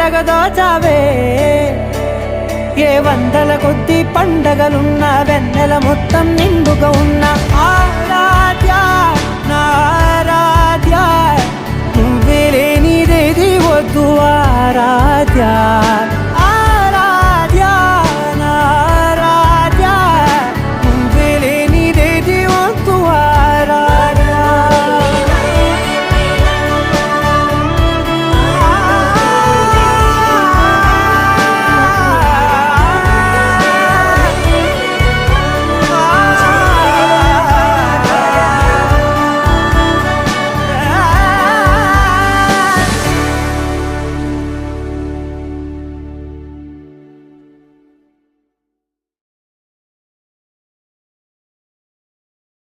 పండగ దోచావే ఏ వందల కొద్ది పండగలున్నా వెన్నెల మొత్తం నిండుగా ఉన్న